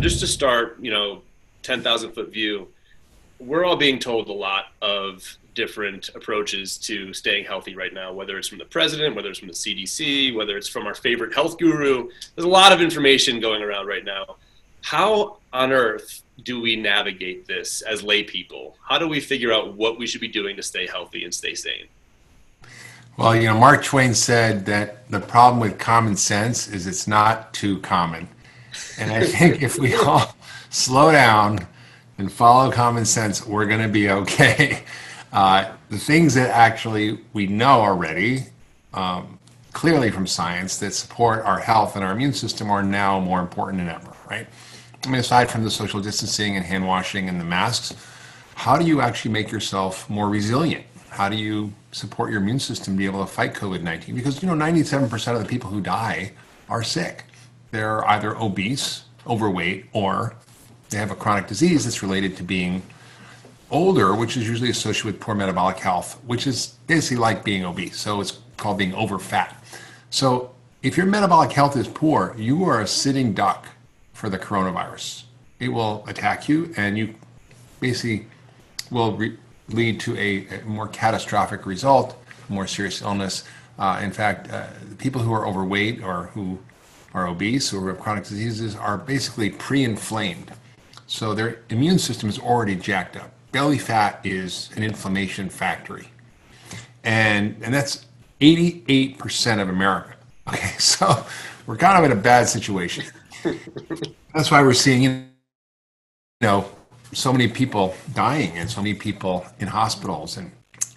just to start, 10,000 foot view, we're all being told a lot of different approaches to staying healthy right now, whether it's from the president, whether it's from the CDC, whether it's from our favorite health guru. There's a lot of information going around right now. How on earth do we navigate this as lay people? How do we figure out what we should be doing to stay healthy and stay sane? Well, Mark Twain said that the problem with common sense is it's not too common. And I think if we all slow down and follow common sense, we're going to be okay. The things that actually we know already, clearly from science, that support our health and our immune system are now more important than ever, right? I mean, aside from the social distancing and hand washing and the masks, how do you actually make yourself more resilient? How do you support your immune system to be able to fight COVID-19? Because, 97% of the people who die are sick. They're either obese, overweight, or they have a chronic disease that's related to being older, which is usually associated with poor metabolic health, which is basically like being obese. So it's called being over fat. So if your metabolic health is poor, you are a sitting duck for the coronavirus. It will attack you, and you basically will lead to a more catastrophic result, more serious illness. In fact, people who are overweight or who are obese or have chronic diseases are basically pre-inflamed. So their immune system is already jacked up. Belly fat is an inflammation factory. And that's 88% of America. Okay, so we're kind of in a bad situation. That's why we're seeing, so many people dying and so many people in hospitals. And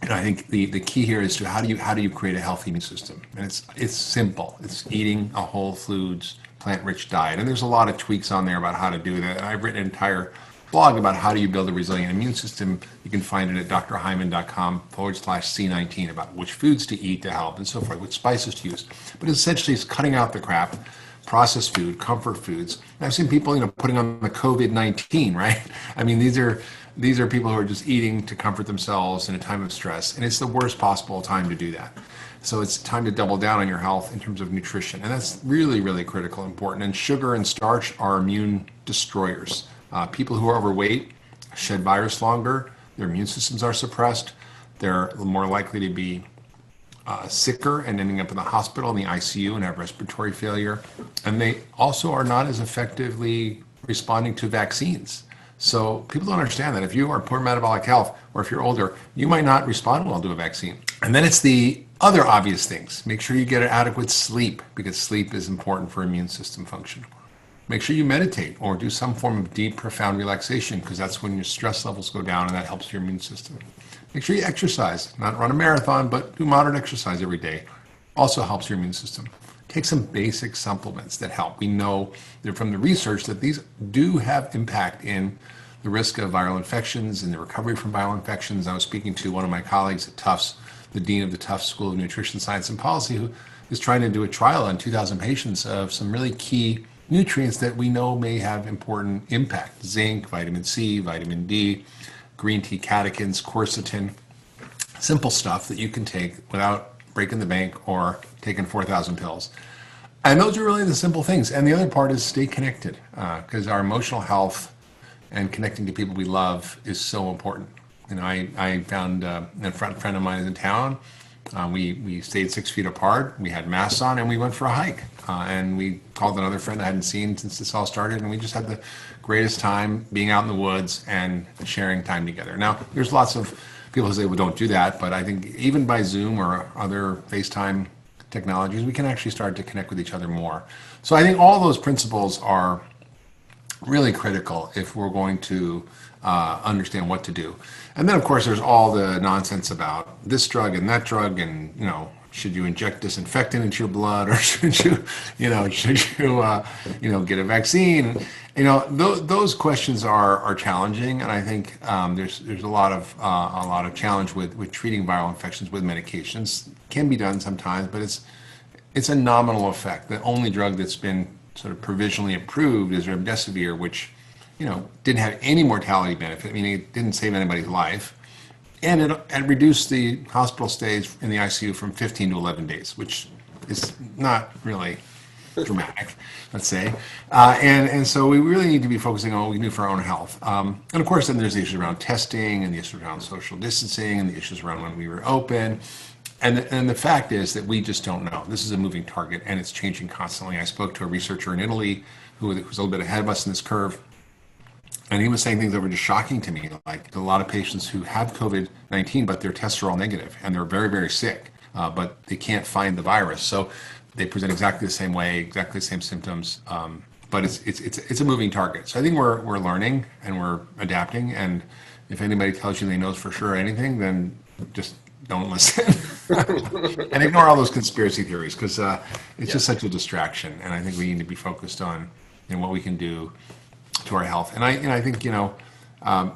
I think the key here is to how do you create a healthy immune system? And it's simple. It's eating a whole foods, plant-rich diet. And there's a lot of tweaks on there about how to do that. And I've written an entire blog about how do you build a resilient immune system. You can find it at drhyman.com/C19 about which foods to eat to help and so forth, which spices to use. But essentially it's cutting out the crap, processed food, comfort foods. And I've seen people, putting on the COVID-19, right? I mean, these are people who are just eating to comfort themselves in a time of stress. And it's the worst possible time to do that. So it's time to double down on your health in terms of nutrition. And that's really, really critical, important. And sugar and starch are immune destroyers. People who are overweight shed virus longer, their immune systems are suppressed, they're more likely to be sicker and ending up in the hospital, in the ICU, and have respiratory failure. And they also are not as effectively responding to vaccines. So people don't understand that if you are poor metabolic health or if you're older, you might not respond well to a vaccine. And then it's the other obvious things. Make sure you get an adequate sleep because sleep is important for immune system function. Make sure you meditate or do some form of deep, profound relaxation because that's when your stress levels go down and that helps your immune system. Make sure you exercise, not run a marathon, but do moderate exercise every day. Also helps your immune system. Take some basic supplements that help. We know that from the research that these do have impact in the risk of viral infections and the recovery from viral infections. I was speaking to one of my colleagues at Tufts, the dean of the Tufts School of Nutrition Science and Policy, who is trying to do a trial on 2,000 patients of some really key nutrients that we know may have important impact. Zinc, vitamin C, vitamin D, green tea catechins, quercetin, simple stuff that you can take without breaking the bank or taking 4,000 pills. And those are really the simple things. And the other part is stay connected because our emotional health and connecting to people we love is so important. I found a friend of mine is in town. We stayed 6 feet apart. We had masks on, and we went for a hike. And we called another friend I hadn't seen since this all started, and we just had the greatest time being out in the woods and sharing time together. Now, there's lots of people who say, well, don't do that, but I think even by Zoom or other FaceTime technologies, we can actually start to connect with each other more. So I think all those principles are really critical if we're going to understand what to do. And then, of course, there's all the nonsense about this drug and that drug, and should you inject disinfectant into your blood, or should you, get a vaccine? Those questions are challenging, and I think there's a lot of challenge with treating viral infections with medications. Can be done sometimes, but it's a nominal effect. The only drug that's been sort of provisionally approved is remdesivir, which didn't have any mortality benefit. I mean, it didn't save anybody's life. And it reduced the hospital stays in the ICU from 15 to 11 days, which is not really dramatic, let's say. And so we really need to be focusing on what we can do for our own health. And of course, then there's the issues around testing and the issues around social distancing and the issues around when we were open. And the fact is that we just don't know. This is a moving target and it's changing constantly. I spoke to a researcher in Italy who was a little bit ahead of us in this curve. And he was saying things that were just shocking to me. Like a lot of patients who have COVID-19, but their tests are all negative and they're very, very sick, but they can't find the virus. So they present exactly the same way, exactly the same symptoms. But it's a moving target. So I think we're learning and we're adapting. And if anybody tells you they knows for sure anything, then just don't listen and ignore all those conspiracy theories because it's just such a distraction. And I think we need to be focused on what we can do to our health. And I think I've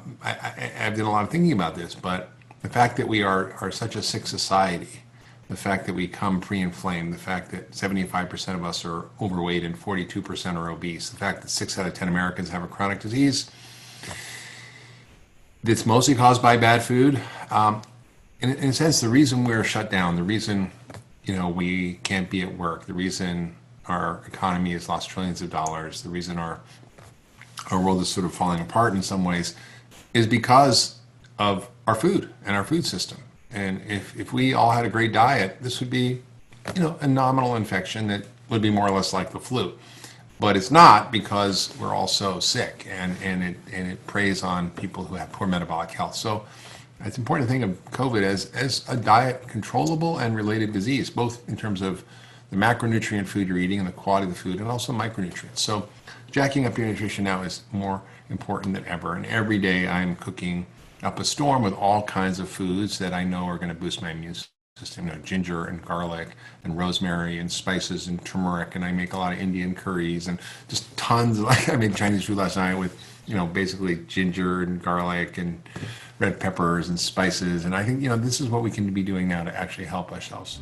done a lot of thinking about this, but the fact that we are such a sick society, the fact that we come pre-inflamed, the fact that 75% of us are overweight and 42% are obese, the fact that 6 out of 10 Americans have a chronic disease that's mostly caused by bad food. In a sense, the reason we're shut down, the reason we can't be at work, the reason our economy has lost trillions of dollars, the reason our world is sort of falling apart in some ways is because of our food and our food system. And if we all had a great diet, this would be, a nominal infection that would be more or less like the flu. But it's not because we're all so sick and it preys on people who have poor metabolic health. So it's important to think of COVID as a diet controllable and related disease, both in terms of the macronutrient food you're eating and the quality of the food and also micronutrients. So jacking up your nutrition now is more important than ever. And every day I'm cooking up a storm with all kinds of foods that I know are going to boost my immune system. Ginger and garlic and rosemary and spices and turmeric. And I make a lot of Indian curries and just tons. I made Chinese food last night with, basically ginger and garlic and red peppers and spices. And I think, this is what we can be doing now to actually help ourselves.